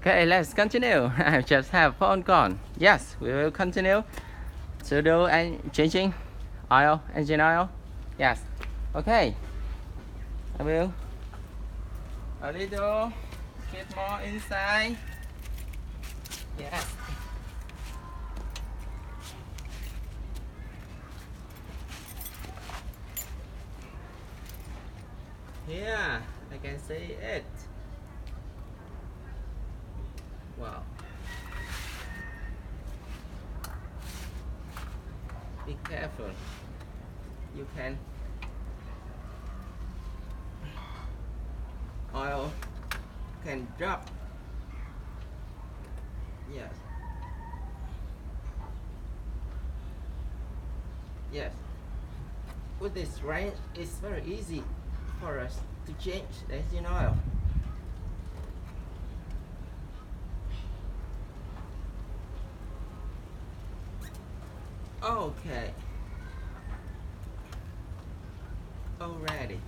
Okay, let's continue. I just have phone call. Yes, we will continue to do and changing oil, engine oil. Yes. Okay. I will a little bit more inside. Yes. Here, I can see it. Wow. Be careful. You can oil can drop. Yes. Yes. With this rain, it's very easy for us to change the engine oil. Okay. Already.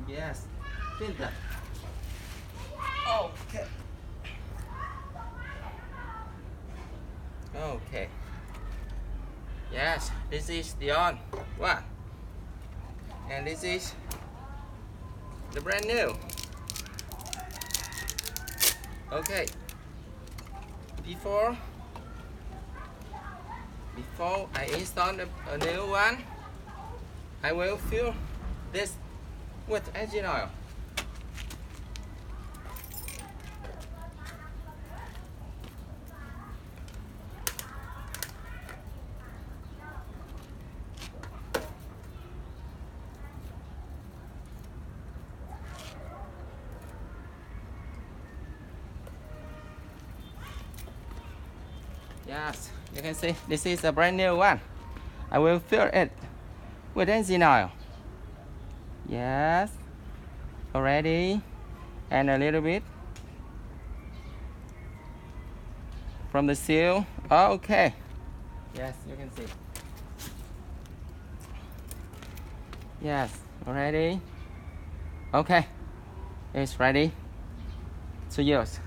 Yes. Filter. Okay. Okay. Yes, this is the on one. And this is the brand new. Okay. Before I install a new one, I will fill this with engine oil. Yes, you can see this is a brand new one. I will fill it with engine oil. Yes, already, and a little bit from the seal. Okay. Yes, you can see. Yes, already. Okay, it's ready to use.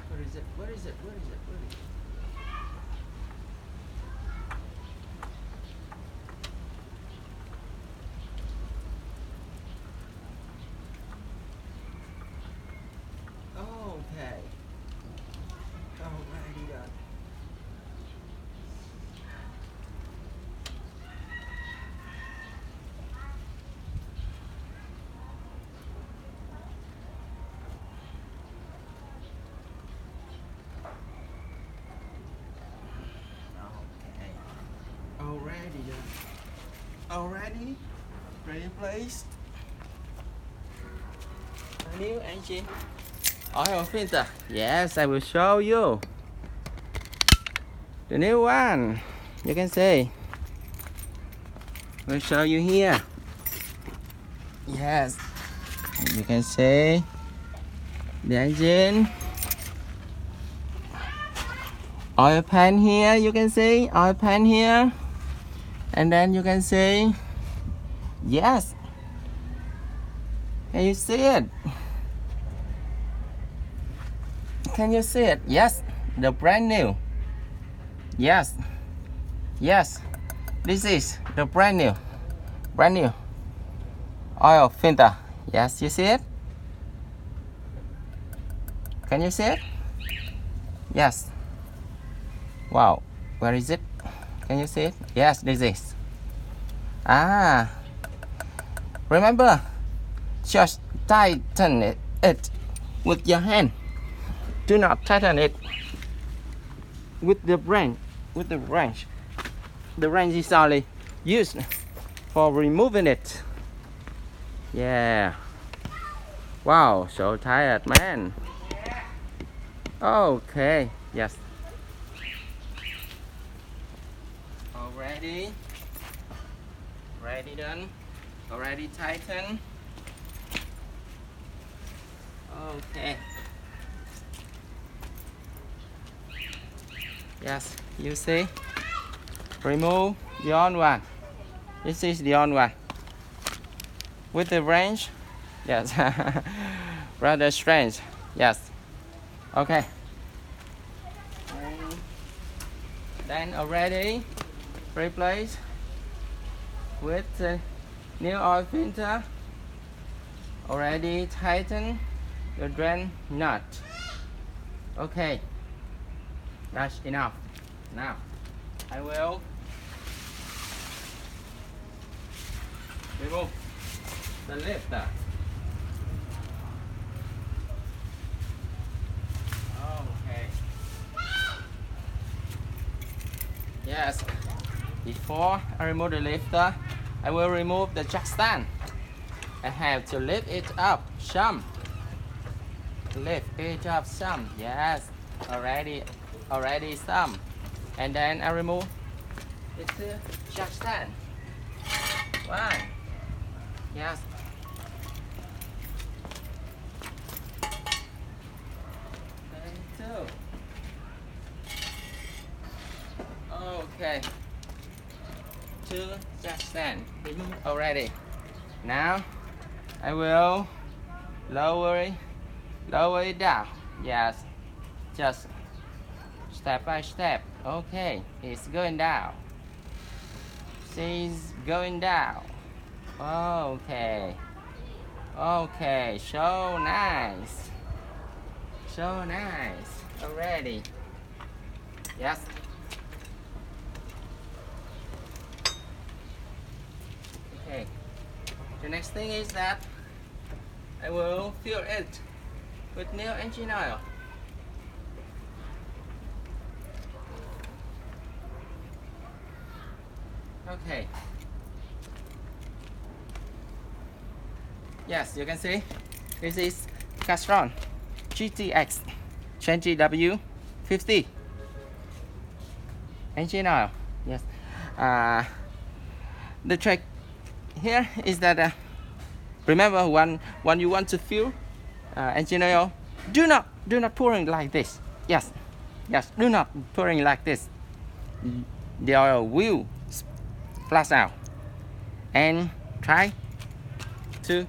Where is it? Where is it? Where is it? Where is it? Okay. Alrighty done. Okay. Already done. Already replaced a new engine oil filter. Yes, I will show you the new one. You can see. We'll show you here. Yes, you can see the engine oil pan here. You can see oil pan here, and then you can see. Yes, can you see it? Can you see it? Yes, the brand new. Yes, yes, this is the brand new oil filter. Yes, you see it? Can you see it? Yes. Wow, where is it? Can you see it? Yes, this is. Remember, just tighten it with your hand. Do not tighten it with the wrench. The wrench is only used for removing it. Yeah. Wow, so tired, man. Okay, yes. Already. Ready done. Already tighten. Okay. Yes, you see. Remove the on one. This is the on one. With the range, yes, rather strange. Yes. Okay. And then already replace with the new oil filter. Already tighten the drain nut. Okay, that's enough. Now I will remove the lifter. Okay. Yes. Before I remove the lifter, I will remove the jack stand. I have to lift it up some. Lift it up some. Yes. Already some. And then I remove the jack stand. One. Yes. And two. Okay. Two jack stand removed already. Now I will lower it down. Yes. Just step by step. Okay, it's going down. She's going down. Okay. Okay, so nice. So nice. Already. Yes. Okay. The next thing is that I will fill it with new engine oil. Okay. Yes, you can see this is Castrol GTX 20W50 engine oil. Yes. The trick here is that remember when you want to fill engine oil, do not pour it like this. Yes, do not pour it like this. The oil will splash out. And try to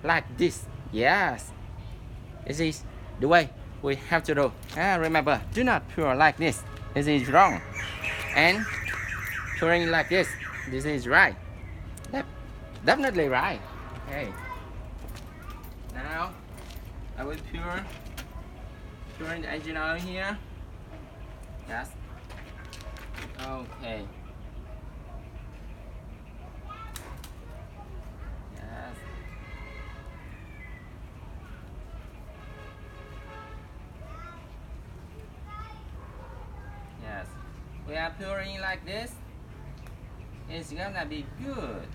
like this. Yes, this is the way we have to do. Remember, do not pour like this. This is wrong. And pouring like this. This is right. Definitely right. Okay. Now I will pouring the engine oil here. Yes. Okay. Yes. Yes. We are pouring like this. It's gonna be good.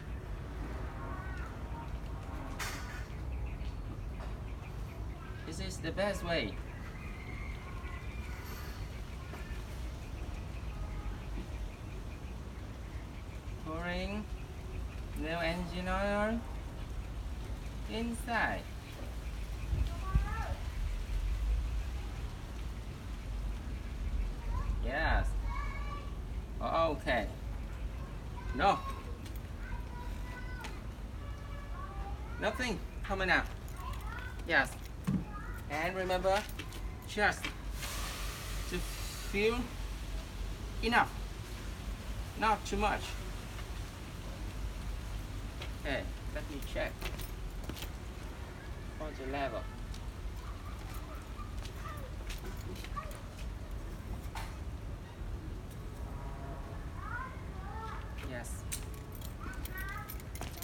This is the best way. Pouring new engine oil inside. Yes. Okay. No. Nothing coming out. Yes. And remember, just to fill enough. Not too much. Okay, let me check for the level. Yes.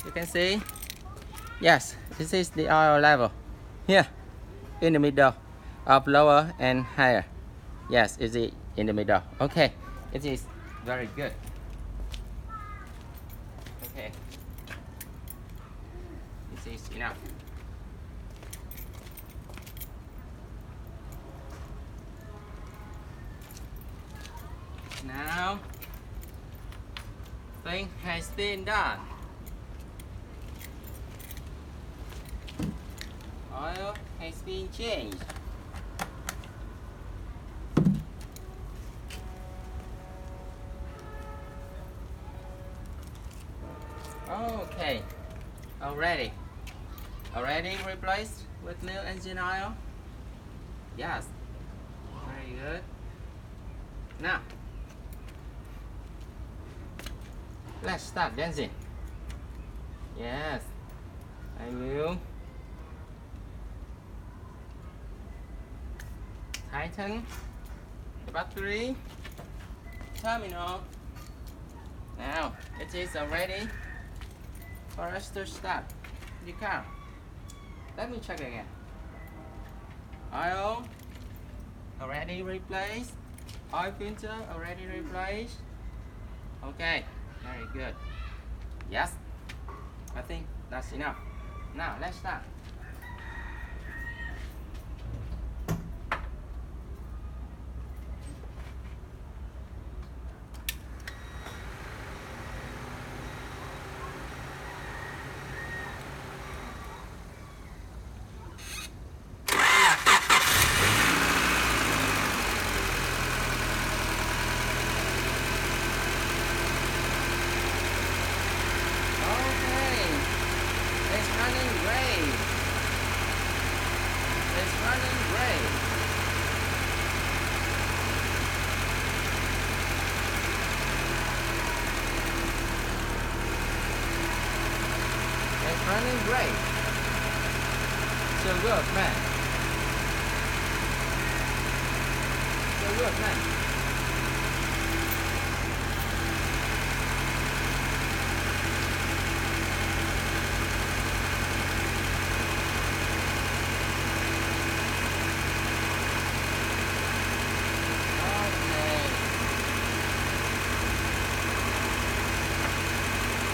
You can see. Yes, this is the oil level. Here, in the middle of lower and higher. Yes, is it in the middle? Okay, it is very good. Okay, this is enough. Now, thing has been done. Oil has been changed. Okay, already replaced with new engine oil. Yes, very good. Now, let's start the engine. Yes, I will tighten the battery terminal. Now, it is ready for us to start the car. Let me check again. Oil already replaced. Oil filter already replaced. Okay, very good. Yes, I think that's enough. Now let's start. It's running great. It's running great. So good, man. So good, man.